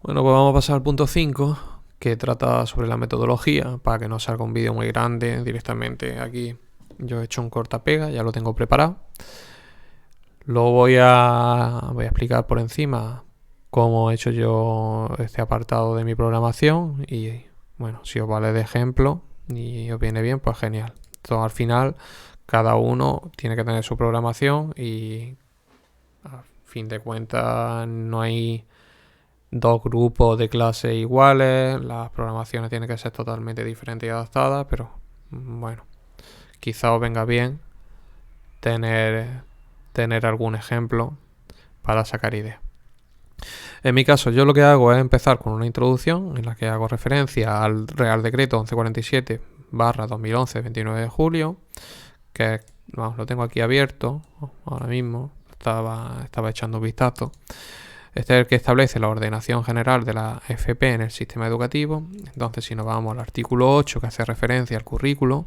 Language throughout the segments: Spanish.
Bueno, pues vamos a pasar al punto 5, que trata sobre la metodología, para que no salga un vídeo muy grande directamente aquí. Yo he hecho un corta-pega, ya lo tengo preparado. Lo voy a explicar por encima cómo he hecho yo este apartado de mi programación y bueno, si os vale de ejemplo y os viene bien, pues genial. Entonces, al final, cada uno tiene que tener su programación y a fin de cuentas no hay dos grupos de clases iguales, las programaciones tienen que ser totalmente diferentes y adaptadas, pero bueno, quizá os venga bien tener algún ejemplo para sacar ideas. En mi caso, yo lo que hago es empezar con una introducción en la que hago referencia al Real Decreto 1147/2011, 29 de julio, que lo tengo aquí abierto ahora mismo, estaba echando un vistazo. Este es el que establece la ordenación general de la FP en el sistema educativo. Entonces, si nos vamos al artículo 8, que hace referencia al currículo,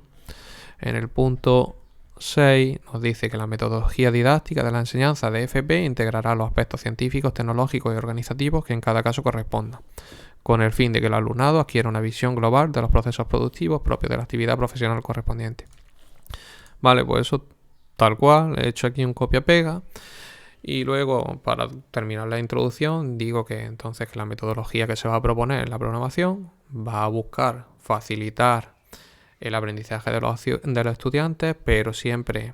en el punto 6 nos dice que la metodología didáctica de la enseñanza de FP integrará los aspectos científicos, tecnológicos y organizativos que en cada caso correspondan, con el fin de que el alumnado adquiera una visión global de los procesos productivos propios de la actividad profesional correspondiente. Vale, pues eso tal cual, he hecho aquí un copia-pega. Y luego, para terminar la introducción, digo que entonces que la metodología que se va a proponer en la programación va a buscar facilitar el aprendizaje de los estudiantes, pero siempre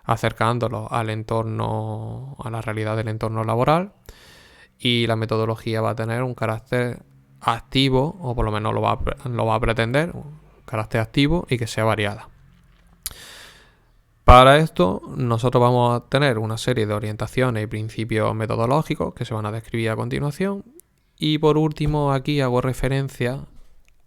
acercándolos al entorno, a la realidad del entorno laboral. Y la metodología va a tener un carácter activo, o por lo menos lo va a pretender, un carácter activo y que sea variada. Para esto, nosotros vamos a tener una serie de orientaciones y principios metodológicos que se van a describir a continuación. Y por último, aquí hago referencia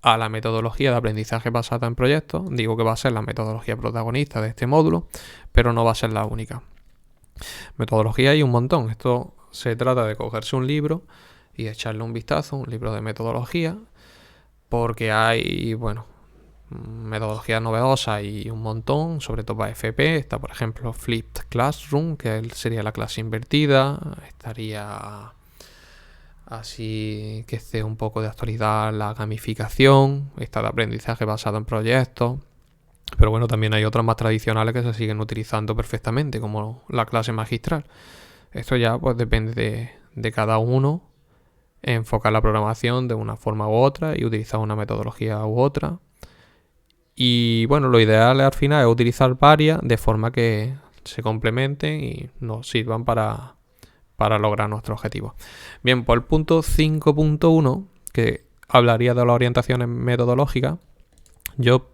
a la metodología de aprendizaje basada en proyectos. Digo que va a ser la metodología protagonista de este módulo, pero no va a ser la única. Metodología hay un montón. Esto se trata de cogerse un libro y echarle un vistazo, un libro de metodología, porque hay, metodologías novedosas y un montón, sobre todo para FP. Está, por ejemplo, Flipped Classroom, que sería la clase invertida. Estaría así que esté un poco de actualidad la gamificación. Está de aprendizaje basado en proyectos. Pero bueno, también hay otras más tradicionales que se siguen utilizando perfectamente, como la clase magistral. Esto ya pues depende de cada uno, enfocar la programación de una forma u otra y utilizar una metodología u otra. Y bueno, lo ideal al final es utilizar varias de forma que se complementen y nos sirvan para lograr nuestro objetivo. Bien, por el punto 5.1, que hablaría de las orientaciones metodológicas, yo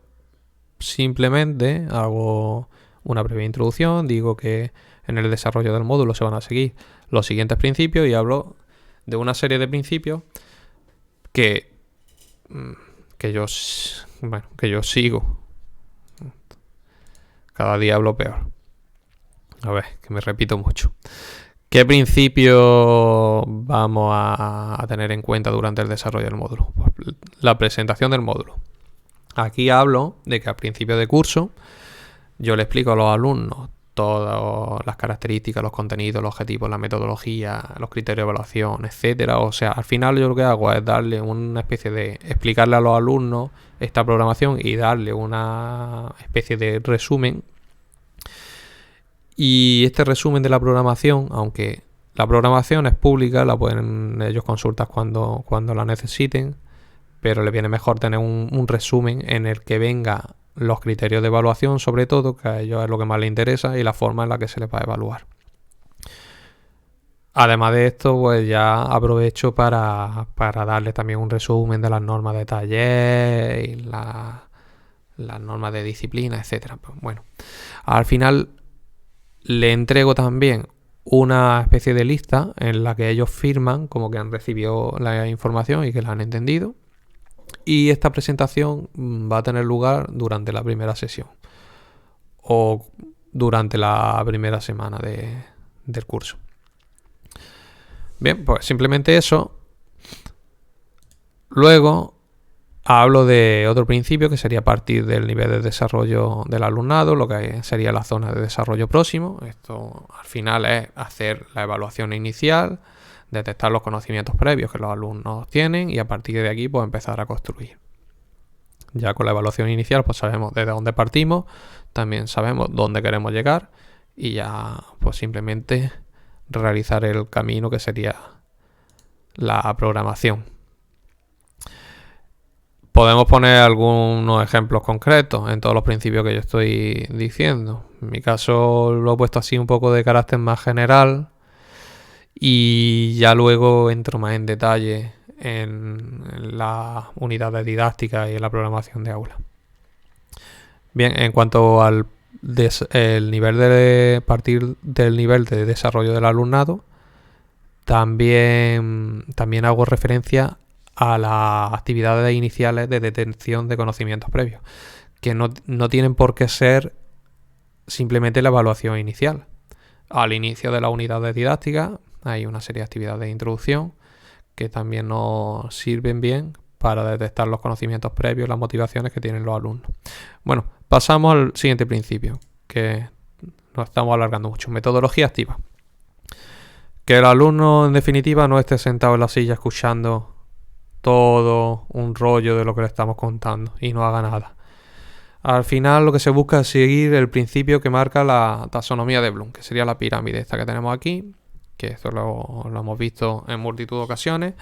simplemente hago una breve introducción, digo que en el desarrollo del módulo se van a seguir los siguientes principios y hablo de una serie de principios que yo sigo. Cada día hablo peor. A ver, que me repito mucho. ¿Qué principios vamos a tener en cuenta durante el desarrollo del módulo? Pues la presentación del módulo. Aquí hablo de que al principio de curso yo le explico a los alumnos todas las características, los contenidos, los objetivos, la metodología, los criterios de evaluación, etcétera. O sea, al final yo lo que hago es darle una especie de explicarle a los alumnos esta programación y darle una especie de resumen. Y este resumen de la programación, aunque la programación es pública, la pueden ellos consultar cuando la necesiten, pero les viene mejor tener un resumen en el que venga los criterios de evaluación, sobre todo, que a ellos es lo que más les interesa, y la forma en la que se les va a evaluar. Además de esto, pues ya aprovecho para darles también un resumen de las normas de taller y las normas de disciplina, etcétera. Pues bueno, al final le entrego también una especie de lista en la que ellos firman como que han recibido la información y que la han entendido. Y esta presentación va a tener lugar durante la primera sesión o durante la primera semana del curso. Bien, pues simplemente eso. Luego hablo de otro principio que sería partir del nivel de desarrollo del alumnado, lo que sería la zona de desarrollo próximo. Esto al final es hacer la evaluación inicial detectar los conocimientos previos que los alumnos tienen y a partir de aquí pues empezar a construir. Ya con la evaluación inicial pues sabemos desde dónde partimos, también sabemos dónde queremos llegar y ya pues simplemente realizar el camino que sería la programación. Podemos poner algunos ejemplos concretos en todos los principios que yo estoy diciendo. En mi caso lo he puesto así un poco de carácter más general y ya luego entro más en detalle en las unidades didácticas y en la programación de aula. Bien, en cuanto al el nivel de partir del nivel de desarrollo del alumnado, también hago referencia a las actividades iniciales de detección de conocimientos previos, que no tienen por qué ser simplemente la evaluación inicial. Al inicio de la unidad de didáctica hay una serie de actividades de introducción que también nos sirven bien para detectar los conocimientos previos, las motivaciones que tienen los alumnos. Bueno, pasamos al siguiente principio, que nos estamos alargando mucho. Metodología activa. Que el alumno, en definitiva, no esté sentado en la silla escuchando todo un rollo de lo que le estamos contando y no haga nada. Al final lo que se busca es seguir el principio que marca la taxonomía de Bloom, que sería la pirámide esta que tenemos aquí, que esto lo hemos visto en multitud de ocasiones.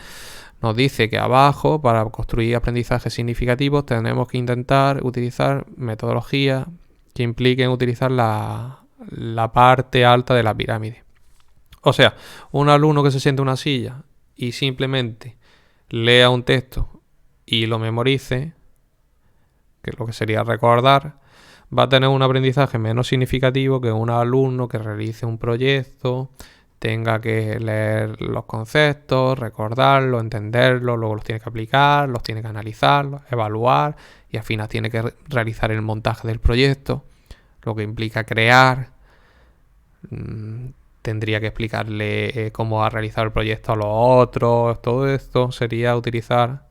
Nos dice que abajo, para construir aprendizajes significativos, tenemos que intentar utilizar metodologías que impliquen utilizar la parte alta de la pirámide. O sea, un alumno que se siente en una silla y simplemente lea un texto y lo memorice, que es lo que sería recordar, va a tener un aprendizaje menos significativo que un alumno que realice un proyecto, tenga que leer los conceptos, recordarlos, entenderlos, luego los tiene que aplicar, los tiene que analizar, evaluar y al final tiene que realizar el montaje del proyecto, lo que implica crear. Tendría que explicarle cómo ha realizado el proyecto a los otros. Todo esto sería utilizar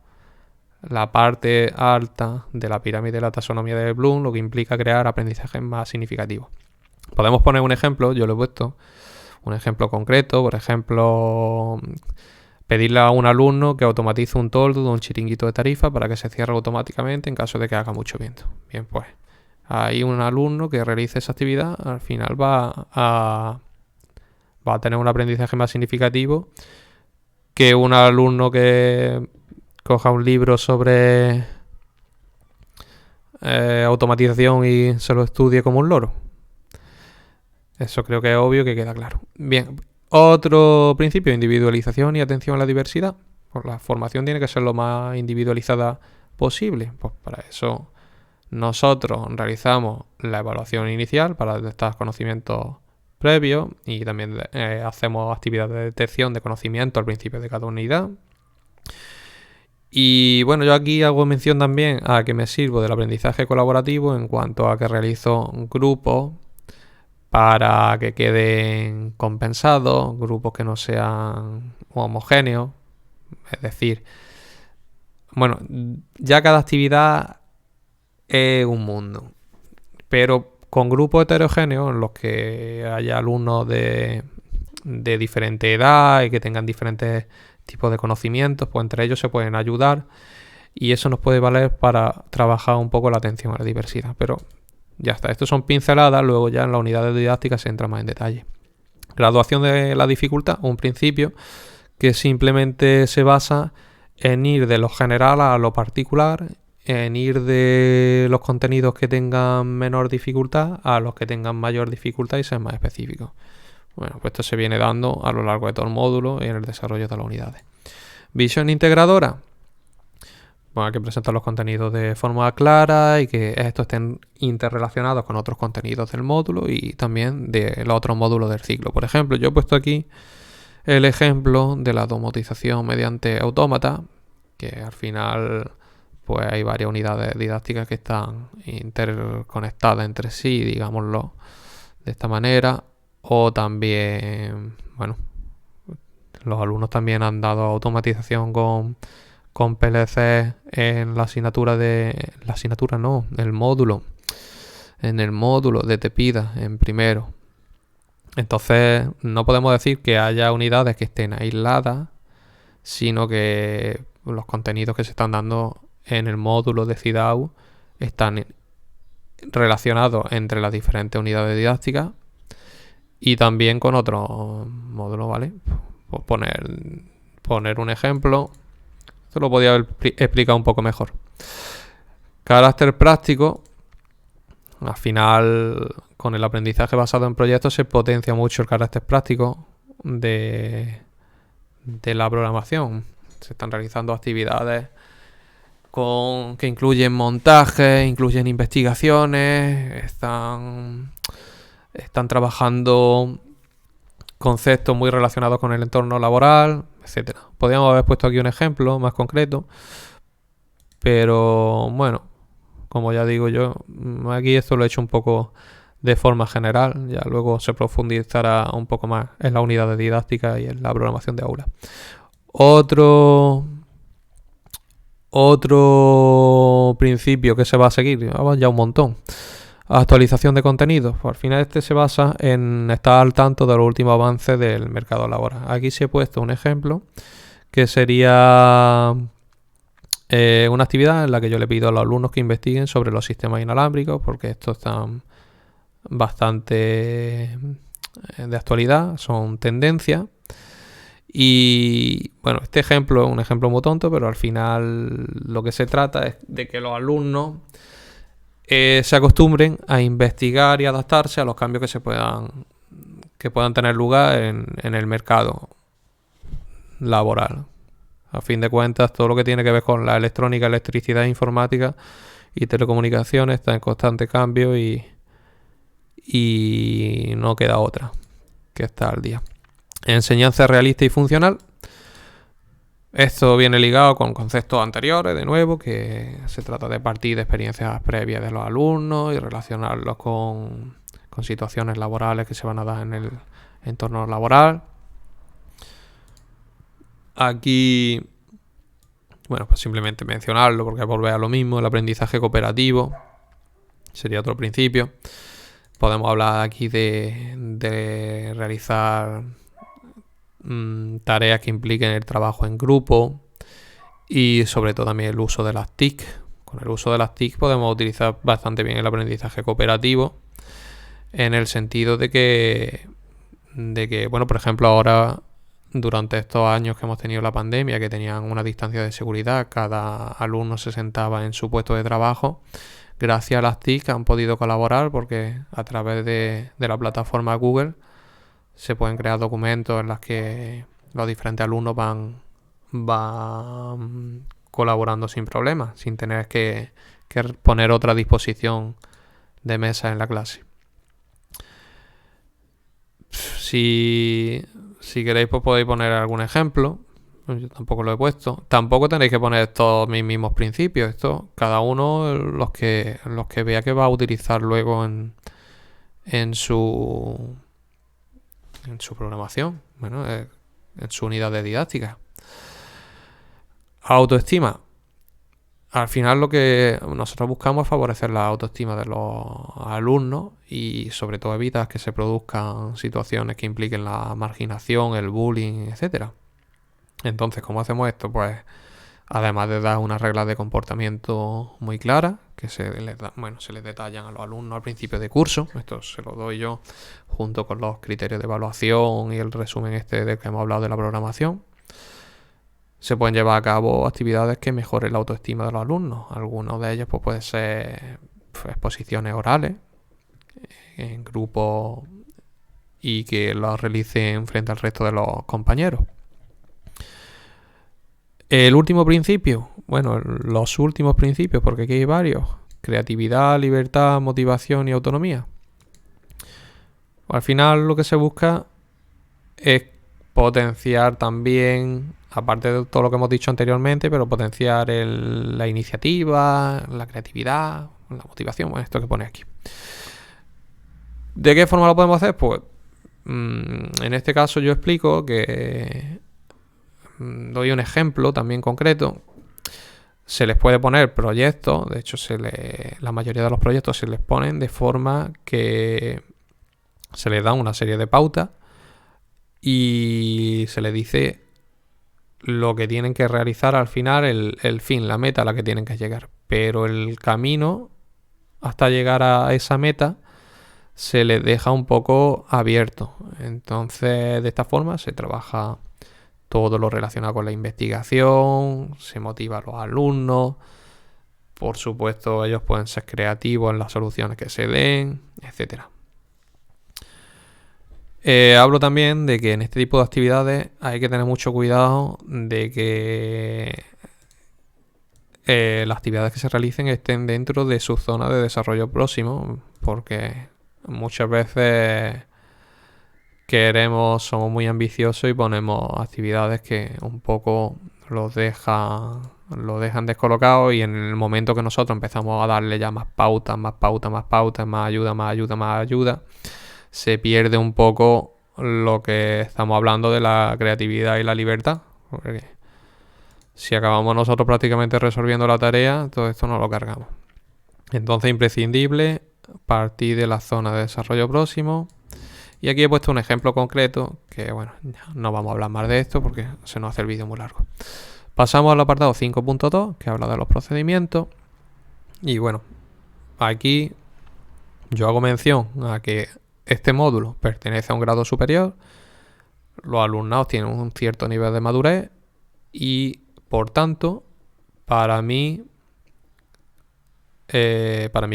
la parte alta de la pirámide de la taxonomía de Bloom, lo que implica crear aprendizajes más significativos. Podemos poner un ejemplo, yo lo he puesto, un ejemplo concreto, por ejemplo, pedirle a un alumno que automatice un toldo de un chiringuito de tarifa para que se cierre automáticamente en caso de que haga mucho viento. Bien, pues hay un alumno que realice esa actividad, al final va a tener un aprendizaje más significativo que un alumno que coja un libro sobre automatización y se lo estudie como un loro. Eso creo que es obvio, que queda claro. Bien, otro principio, individualización y atención a la diversidad. Pues la formación tiene que ser lo más individualizada posible. Pues para eso nosotros realizamos la evaluación inicial para detectar conocimientos previos y también hacemos actividades de detección de conocimiento al principio de cada unidad. Y bueno, yo aquí hago mención también a que me sirvo del aprendizaje colaborativo en cuanto a que realizo grupos para que queden compensados, grupos que no sean homogéneos. Es decir, bueno, ya cada actividad es un mundo, pero con grupos heterogéneos en los que haya alumnos de diferente edad y que tengan diferentes tipos de conocimientos, pues entre ellos se pueden ayudar y eso nos puede valer para trabajar un poco la atención a la diversidad. Pero ya está, estos son pinceladas, luego ya en la unidad de didáctica se entra más en detalle. Graduación de la dificultad, un principio que simplemente se basa en ir de lo general a lo particular, en ir de los contenidos que tengan menor dificultad a los que tengan mayor dificultad y ser más específicos. Bueno, pues esto se viene dando a lo largo de todo el módulo y en el desarrollo de las unidades. Visión integradora. Bueno, hay que presentar los contenidos de forma clara y que estos estén interrelacionados con otros contenidos del módulo y también de los otros módulos del ciclo. Por ejemplo, yo he puesto aquí el ejemplo de la automatización mediante autómata, que al final pues hay varias unidades didácticas que están interconectadas entre sí, digámoslo de esta manera. O también, bueno, los alumnos también han dado automatización con PLC en la asignatura el módulo. En el módulo de Tepida, en primero. Entonces no podemos decir que haya unidades que estén aisladas, sino que los contenidos que se están dando en el módulo de CIDAU están relacionados entre las diferentes unidades didácticas y también con otros módulos, ¿vale? Pues poner un ejemplo. Esto lo podía haber explicado un poco mejor. Carácter práctico. Al final, con el aprendizaje basado en proyectos se potencia mucho el carácter práctico de la programación. Se están realizando actividades que incluyen montajes, incluyen investigaciones, están trabajando conceptos muy relacionados con el entorno laboral, etcétera. Podríamos haber puesto aquí un ejemplo más concreto, pero bueno, como ya digo yo, aquí esto lo he hecho un poco de forma general, ya luego se profundizará un poco más en la unidad de didáctica y en la programación de aula. Otro principio que se va a seguir, ya un montón. Actualización de contenidos. Pues al final se basa en estar al tanto de los últimos avances del mercado laboral. Aquí se he puesto un ejemplo que sería una actividad en la que yo le pido a los alumnos que investiguen sobre los sistemas inalámbricos, porque estos están bastante de actualidad, son tendencias. Y bueno, este ejemplo es un ejemplo muy tonto, pero al final lo que se trata es de que los alumnos se acostumbren a investigar y adaptarse a los cambios que puedan tener lugar en el mercado laboral. A fin de cuentas, todo lo que tiene que ver con la electrónica, electricidad, informática y telecomunicaciones está en constante cambio y no queda otra que estar al día. Enseñanza realista y funcional. Esto viene ligado con conceptos anteriores, de nuevo, que se trata de partir de experiencias previas de los alumnos y relacionarlos con situaciones laborales que se van a dar en el entorno laboral. Aquí, bueno, pues simplemente mencionarlo porque volver a lo mismo. El aprendizaje cooperativo sería otro principio. Podemos hablar aquí de realizar tareas que impliquen el trabajo en grupo y sobre todo también el uso de las TIC. Con el uso de las TIC podemos utilizar bastante bien el aprendizaje cooperativo en el sentido de que bueno, por ejemplo, ahora durante estos años que hemos tenido la pandemia, que tenían una distancia de seguridad, cada alumno se sentaba en su puesto de trabajo. Gracias a las TIC han podido colaborar porque a través de la plataforma Google se pueden crear documentos en los que los diferentes alumnos van colaborando sin problemas, sin tener que poner otra disposición de mesa en la clase. Si queréis, pues podéis poner algún ejemplo. Yo tampoco lo he puesto. Tampoco tenéis que poner todos mis mismos principios. Esto, cada uno los que vea que va a utilizar luego en su programación, bueno, en su unidad de didáctica. Autoestima. Al final lo que nosotros buscamos es favorecer la autoestima de los alumnos y sobre todo evitar que se produzcan situaciones que impliquen la marginación, el bullying, etcétera. Entonces, ¿cómo hacemos esto? Pues además de dar unas reglas de comportamiento muy claras, que se les detallan a los alumnos al principio de curso. Esto se lo doy yo junto con los criterios de evaluación y el resumen del que hemos hablado de la programación. Se pueden llevar a cabo actividades que mejoren la autoestima de los alumnos. Algunos de ellos pues pueden ser exposiciones orales en grupo y que los realicen frente al resto de los compañeros. El último principio, bueno, los últimos principios, porque aquí hay varios: creatividad, libertad, motivación y autonomía. Al final lo que se busca es potenciar también, aparte de todo lo que hemos dicho anteriormente, pero potenciar la iniciativa, la creatividad, la motivación, bueno, esto que pone aquí. ¿De qué forma lo podemos hacer? Pues en este caso yo explico que doy un ejemplo también concreto. Se les puede poner proyectos, de hecho la mayoría de los proyectos se les ponen de forma que Se les da una serie de pautas y se les dice lo que tienen que realizar al final, el fin, la meta a la que tienen que llegar. Pero el camino hasta llegar a esa meta se les deja un poco abierto. Entonces, de esta forma se trabaja todo lo relacionado con la investigación, se motiva a los alumnos. Por supuesto, ellos pueden ser creativos en las soluciones que se den, etcétera. Hablo también de que en este tipo de actividades hay que tener mucho cuidado de que las actividades que se realicen estén dentro de su zona de desarrollo próximo, porque muchas veces somos muy ambiciosos y ponemos actividades que un poco los dejan descolocados, y en el momento que nosotros empezamos a darle ya más pautas, más ayuda, se pierde un poco lo que estamos hablando de la creatividad y la libertad. Porque si acabamos nosotros prácticamente resolviendo la tarea, todo esto no lo cargamos. Entonces, imprescindible partir de la zona de desarrollo próximo. Y aquí he puesto un ejemplo concreto, que bueno, no vamos a hablar más de esto porque se nos hace el vídeo muy largo. Pasamos al apartado 5.2, que habla de los procedimientos. Y bueno, aquí yo hago mención a que este módulo pertenece a un grado superior, los alumnados tienen un cierto nivel de madurez y, por tanto, para mi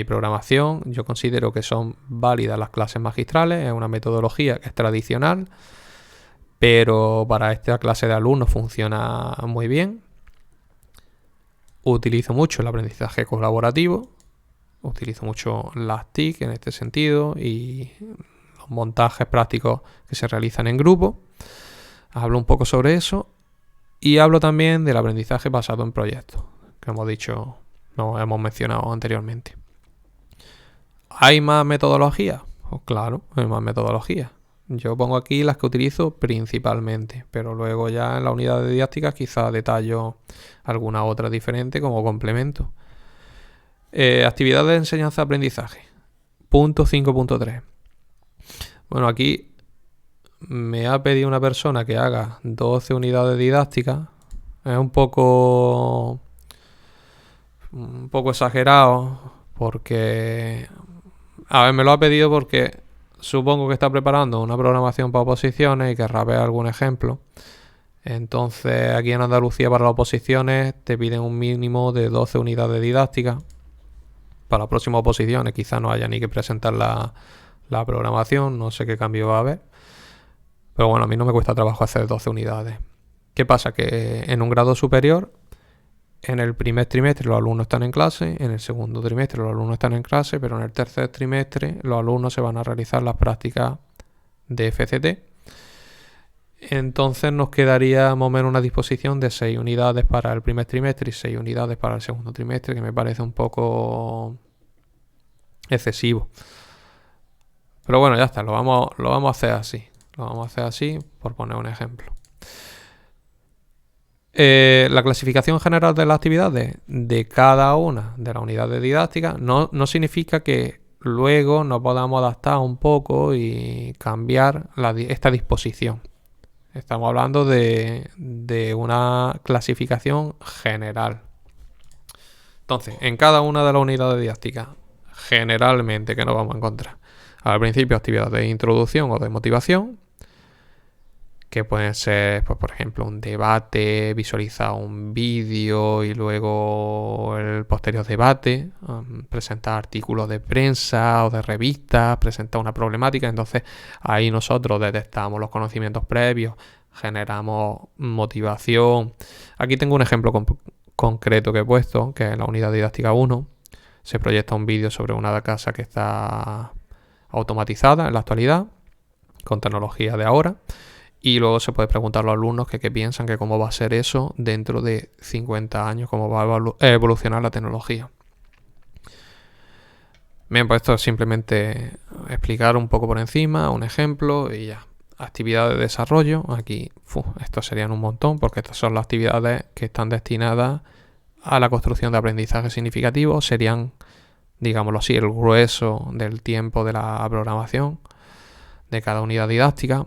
programación, yo considero que son válidas las clases magistrales. Es una metodología que es tradicional, pero para esta clase de alumnos funciona muy bien. Utilizo mucho el aprendizaje colaborativo, utilizo mucho las TIC en este sentido y los montajes prácticos que se realizan en grupo. Hablo un poco sobre eso y hablo también del aprendizaje basado en proyectos, que hemos mencionado anteriormente. ¿Hay más metodologías? Pues claro, hay más metodologías. Yo pongo aquí las que utilizo principalmente, pero luego ya en la unidad de didáctica quizá detallo alguna otra diferente como complemento. Actividad de enseñanza-aprendizaje. Punto 5.3. Bueno, aquí me ha pedido una persona que haga 12 unidades didácticas. Es un poco exagerado porque... A ver, me lo ha pedido porque supongo que está preparando una programación para oposiciones y querrá ver algún ejemplo. Entonces, aquí en Andalucía para las oposiciones te piden un mínimo de 12 unidades didácticas. Para las próximas oposiciones quizá no haya ni que presentar la programación, no sé qué cambio va a haber. Pero bueno, a mí no me cuesta trabajo hacer 12 unidades. ¿Qué pasa? Que en un grado superior, en el primer trimestre los alumnos están en clase, en el segundo trimestre los alumnos están en clase, pero en el tercer trimestre los alumnos se van a realizar las prácticas de FCT. Entonces nos quedaría más o menos una disposición de 6 unidades para el primer trimestre y 6 unidades para el segundo trimestre, que me parece un poco excesivo. Pero bueno, ya está, lo vamos a hacer así. Lo vamos a hacer así por poner un ejemplo. La clasificación general de las actividades de cada una de las unidades didácticas no significa que luego no podamos adaptar un poco y cambiar esta disposición. Estamos hablando de una clasificación general. Entonces, en cada una de las unidades didácticas, generalmente, ¿qué nos vamos a encontrar? Al principio, actividades de introducción o de motivación, que pueden ser, pues, por ejemplo, un debate, visualizar un vídeo y luego el posterior debate, presentar artículos de prensa o de revistas, presentar una problemática. Entonces ahí nosotros detectamos los conocimientos previos, generamos motivación. Aquí tengo un ejemplo concreto que he puesto, que es en la unidad didáctica 1. Se proyecta un vídeo sobre una casa que está automatizada en la actualidad, con tecnología de ahora. Y luego se puede preguntar a los alumnos que qué piensan, que cómo va a ser eso dentro de 50 años, cómo va a evolucionar la tecnología. Bien, pues esto es simplemente explicar un poco por encima, un ejemplo y ya. Actividades de desarrollo, aquí estos serían un montón, porque estas son las actividades que están destinadas a la construcción de aprendizaje significativo. Serían, digámoslo así, el grueso del tiempo de la programación. de cada unidad didáctica.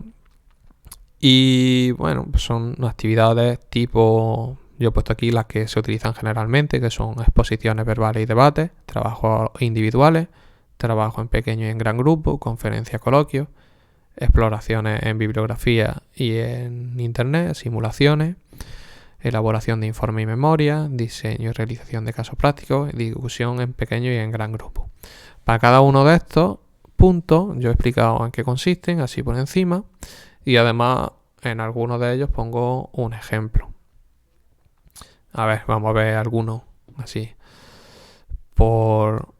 Y bueno, pues son actividades tipo, yo he puesto aquí las que se utilizan generalmente, que son exposiciones verbales y debates, trabajos individuales, trabajo en pequeño y en gran grupo, conferencias, coloquios, exploraciones en bibliografía y en internet, simulaciones, elaboración de informe y memoria, diseño y realización de casos prácticos, discusión en pequeño y en gran grupo. Para cada uno de estos puntos yo he explicado en qué consisten, así por encima, y además en algunos de ellos pongo un ejemplo. A ver, vamos a ver algunos así por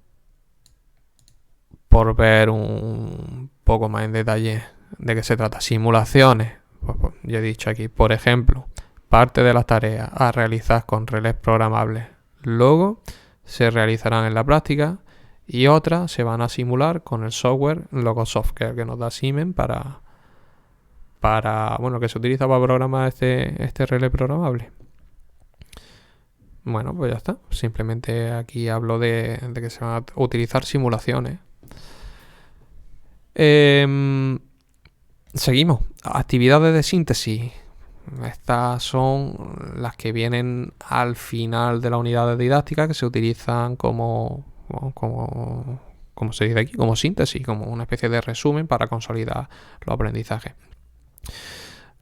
ver un poco más en detalle de qué se trata. Simulaciones, pues yo he dicho aquí, por ejemplo, parte de las tareas a realizar con relés programables luego se realizarán en la práctica y otras se van a simular con el software Logosoft, que nos da Siemens para bueno, que se utiliza para programar este relé programable. Bueno, pues ya está. Simplemente aquí hablo de que se van a utilizar simulaciones. Seguimos. Actividades de síntesis. Estas son las que vienen al final de la unidad didáctica, que se utilizan como se dice aquí, como síntesis, como una especie de resumen para consolidar los aprendizajes.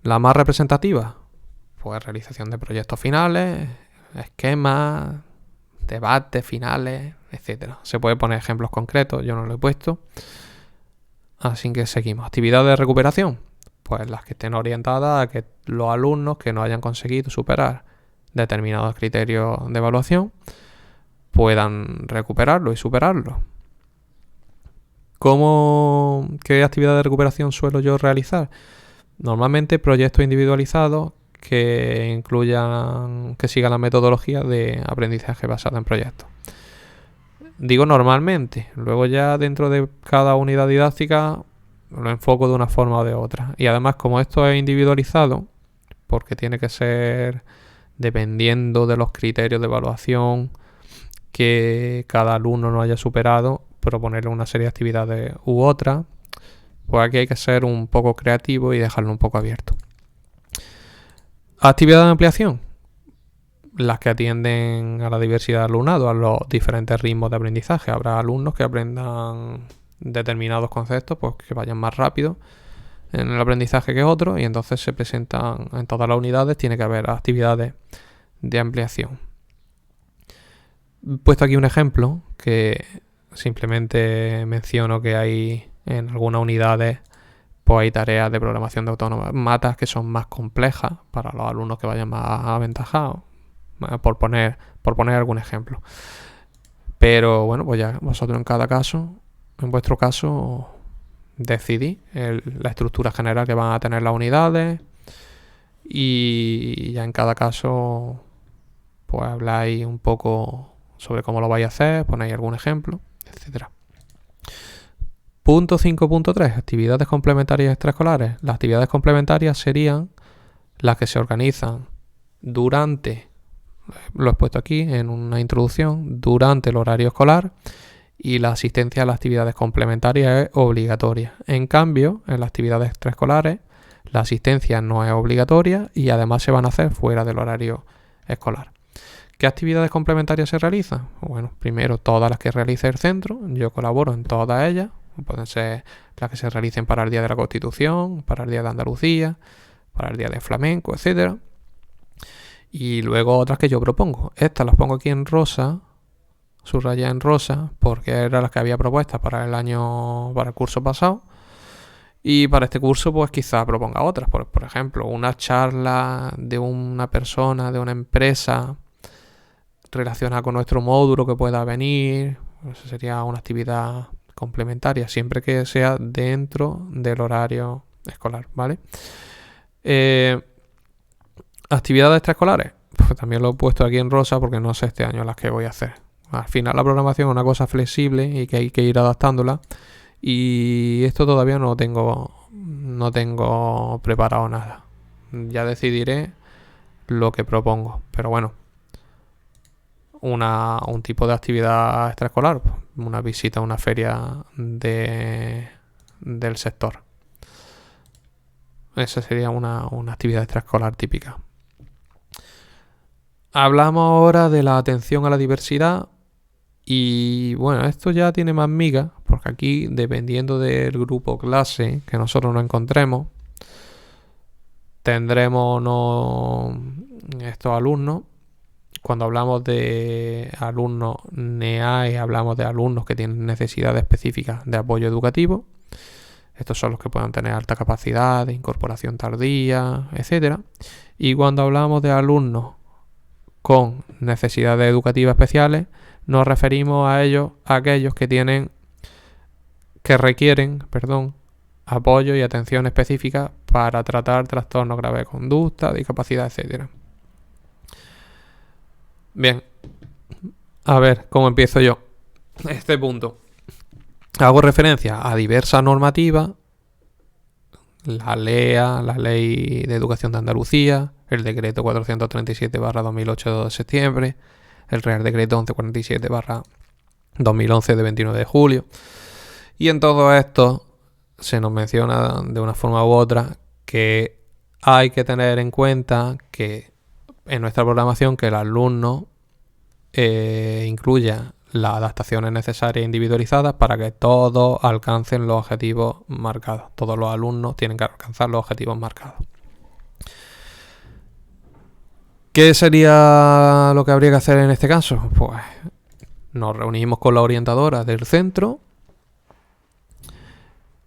La más representativa, pues realización de proyectos finales, esquemas, debates finales, etcétera. Se puede poner ejemplos concretos, yo no lo he puesto. Así que seguimos. Actividades de recuperación, pues las que estén orientadas a que los alumnos que no hayan conseguido superar determinados criterios de evaluación puedan recuperarlo y superarlo. ¿Qué actividad de recuperación suelo yo realizar? Normalmente proyectos individualizados que sigan la metodología de aprendizaje basada en proyectos. Digo normalmente, luego ya dentro de cada unidad didáctica lo enfoco de una forma o de otra. Y además, como esto es individualizado, porque tiene que ser dependiendo de los criterios de evaluación que cada alumno no haya superado, proponerle una serie de actividades u otras, pues aquí hay que ser un poco creativo y dejarlo un poco abierto. Actividad de ampliación, las que atienden a la diversidad de alumnado, a los diferentes ritmos de aprendizaje. Habrá alumnos que aprendan determinados conceptos, pues que vayan más rápido en el aprendizaje que otros, y entonces se presentan en todas las unidades, tiene que haber actividades de ampliación. He puesto aquí un ejemplo que simplemente menciono que hay en algunas unidades, pues hay tareas de programación de autómatas que son más complejas para los alumnos que vayan más aventajados, por poner algún ejemplo. Pero bueno, pues ya vosotros en vuestro caso, decidís la estructura general que van a tener las unidades, y ya en cada caso pues habláis un poco sobre cómo lo vais a hacer, ponéis algún ejemplo, etcétera. Punto 5.3. Actividades complementarias extraescolares. Las actividades complementarias serían las que se organizan durante, lo he puesto aquí en una introducción, durante el horario escolar, y la asistencia a las actividades complementarias es obligatoria. En cambio, en las actividades extraescolares, la asistencia no es obligatoria y además se van a hacer fuera del horario escolar. ¿Qué actividades complementarias se realizan? Bueno, primero todas las que realice el centro. Yo colaboro en todas ellas. Pueden ser las que se realicen para el Día de la Constitución, para el Día de Andalucía, para el Día de Flamenco, etcétera. Y luego otras que yo propongo. Estas las pongo aquí en rosa, subrayadas en rosa, porque eran las que había propuestas para el curso pasado. Y para este curso, pues quizá proponga otras. Por ejemplo, una charla de una persona, de una empresa relacionada con nuestro módulo que pueda venir. Eso sería una actividad complementaria, siempre que sea dentro del horario escolar, ¿vale? Actividades extraescolares, pues también lo he puesto aquí en rosa porque no sé este año las que voy a hacer. Al final la programación es una cosa flexible y que hay que ir adaptándola, y esto todavía no tengo preparado nada. Ya decidiré lo que propongo, pero bueno, un tipo de actividad extraescolar, una visita a una feria del sector. Esa sería una actividad extraescolar típica. Hablamos ahora de la atención a la diversidad. Y bueno, esto ya tiene más miga, porque aquí, dependiendo del grupo clase que nosotros nos encontremos, tendremos estos alumnos. Cuando hablamos de alumnos NEAE, hablamos de alumnos que tienen necesidades específicas de apoyo educativo. Estos son los que puedan tener alta capacidad de incorporación tardía, etc. Y cuando hablamos de alumnos con necesidades educativas especiales, nos referimos a aquellos que requieren, apoyo y atención específica para tratar trastornos graves de conducta, discapacidad, etc. Bien, a ver cómo empiezo yo este punto. Hago referencia a diversas normativas, la LEA, la Ley de Educación de Andalucía, el Decreto 437/2008 de septiembre, el Real Decreto 1147/2011 de 29 de julio. Y en todo esto se nos menciona de una forma u otra que hay que tener en cuenta que en nuestra programación que el alumno incluya las adaptaciones necesarias e individualizadas para que todos alcancen los objetivos marcados. Todos los alumnos tienen que alcanzar los objetivos marcados. ¿Qué sería lo que habría que hacer en este caso? Pues nos reunimos con la orientadora del centro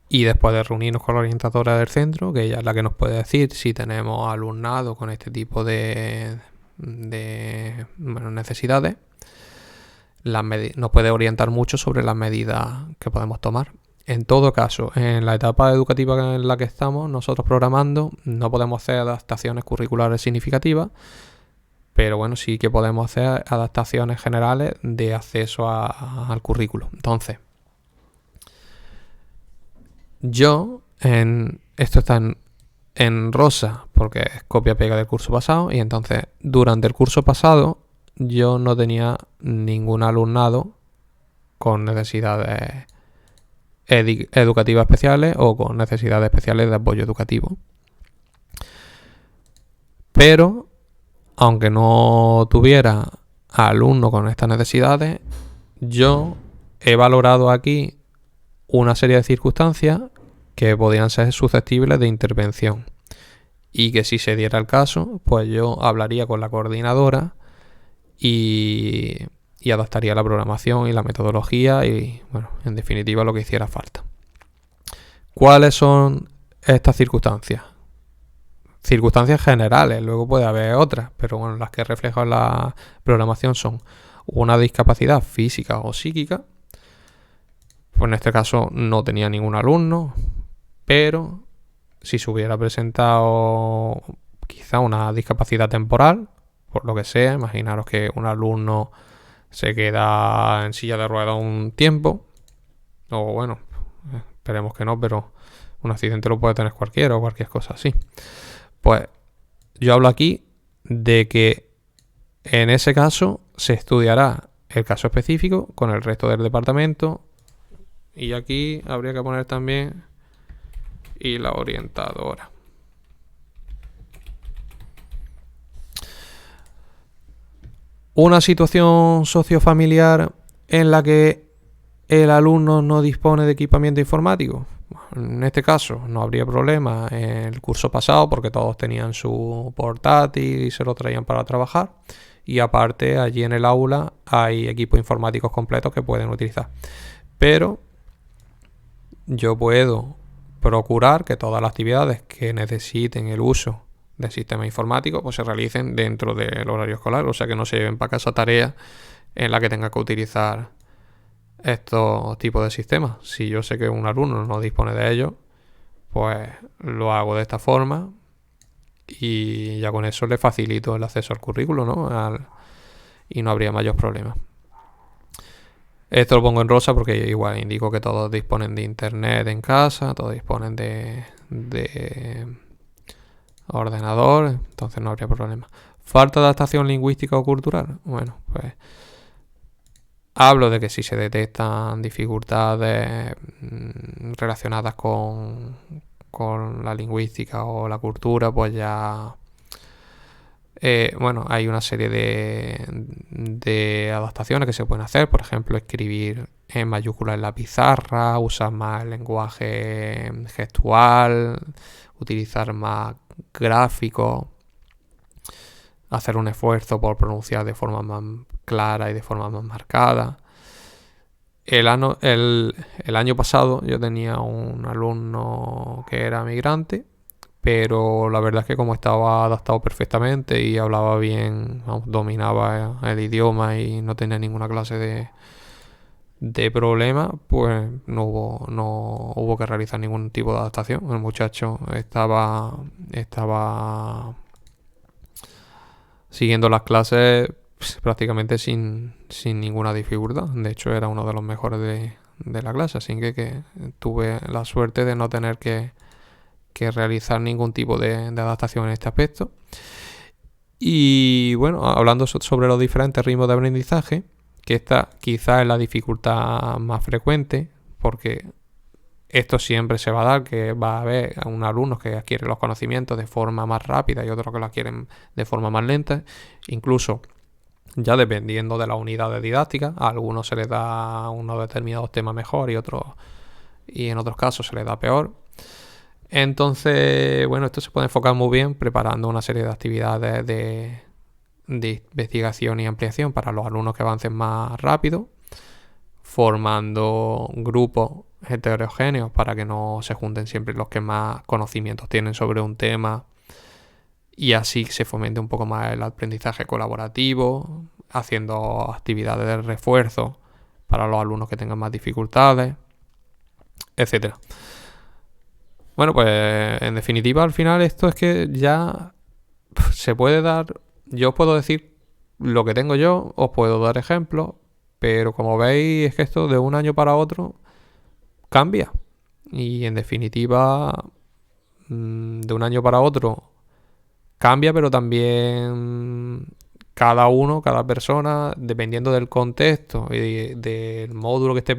y después de reunirnos con la orientadora del centro, que ella es la que nos puede decir si tenemos alumnado con este tipo de necesidades, nos puede orientar mucho sobre las medidas que podemos tomar. En todo caso, en la etapa educativa en la que estamos nosotros programando, no podemos hacer adaptaciones curriculares significativas, pero bueno, sí que podemos hacer adaptaciones generales de acceso al currículo. Entonces, esto está en rosa porque es copia-pega del curso pasado, y entonces durante el curso pasado yo no tenía ningún alumnado con necesidades educativas especiales o con necesidades especiales de apoyo educativo. Pero, aunque no tuviera alumno con estas necesidades, yo he valorado aquí una serie de circunstancias que podrían ser susceptibles de intervención y que si se diera el caso, pues yo hablaría con la coordinadora y adaptaría la programación y la metodología y, bueno, en definitiva lo que hiciera falta. ¿Cuáles son estas circunstancias? Circunstancias generales, luego puede haber otras, pero bueno, las que reflejan la programación son una discapacidad física o psíquica. Pues en este caso no tenía ningún alumno, pero si se hubiera presentado quizá una discapacidad temporal, por lo que sea, imaginaros que un alumno se queda en silla de ruedas un tiempo, o bueno, esperemos que no, pero un accidente lo puede tener cualquiera o cualquier cosa así. Pues yo hablo aquí de que en ese caso se estudiará el caso específico con el resto del departamento, y aquí habría que poner también y la orientadora. Una situación sociofamiliar en la que el alumno no dispone de equipamiento informático. En este caso no habría problema en el curso pasado porque todos tenían su portátil y se lo traían para trabajar. Y aparte allí en el aula hay equipos informáticos completos que pueden utilizar. Pero yo puedo procurar que todas las actividades que necesiten el uso del sistema informático pues se realicen dentro del horario escolar, o sea que no se lleven para casa tareas en la que tenga que utilizar estos tipos de sistemas. Si yo sé que un alumno no dispone de ellos, pues lo hago de esta forma y ya con eso le facilito el acceso al currículo, ¿no? Y no habría mayor problema. Esto lo pongo en rosa porque igual indico que todos disponen de internet en casa, todos disponen de ordenador, entonces no habría problema. ¿Falta de adaptación lingüística o cultural? Bueno, pues hablo de que si se detectan dificultades relacionadas con con la lingüística o la cultura, pues ya bueno, hay una serie de adaptaciones que se pueden hacer. Por ejemplo, escribir en mayúsculas en la pizarra, usar más el lenguaje gestual, utilizar más gráficos, hacer un esfuerzo por pronunciar de forma más clara y de forma más marcada. El año pasado yo tenía un alumno que era migrante, pero la verdad es que como estaba adaptado perfectamente y hablaba bien, dominaba el idioma y no tenía ninguna clase de problema, pues no hubo que realizar ningún tipo de adaptación. El muchacho estaba siguiendo las clases prácticamente sin ninguna dificultad. De hecho, era uno de los mejores de la clase, así que tuve la suerte de no tener que realizar ningún tipo de adaptación en este aspecto. Y bueno, hablando sobre los diferentes ritmos de aprendizaje, que esta quizás es la dificultad más frecuente, porque esto siempre se va a dar, que va a haber unos alumnos que adquieren los conocimientos de forma más rápida y otros que lo adquieren de forma más lenta. Incluso ya dependiendo de la unidad de didáctica, a algunos se les da unos determinados temas mejor y en otros casos se les da peor. Entonces, bueno, esto se puede enfocar muy bien preparando una serie de actividades de investigación y ampliación para los alumnos que avancen más rápido, formando grupos heterogéneos para que no se junten siempre los que más conocimientos tienen sobre un tema, y así se fomente un poco más el aprendizaje colaborativo, haciendo actividades de refuerzo para los alumnos que tengan más dificultades, etcétera. Bueno, pues en definitiva al final esto es que ya se puede dar, yo os puedo decir lo que tengo yo, os puedo dar ejemplos, pero como veis es que esto de un año para otro cambia. Y en definitiva, de un año para otro cambia, pero también cada persona, dependiendo del contexto y del módulo que esté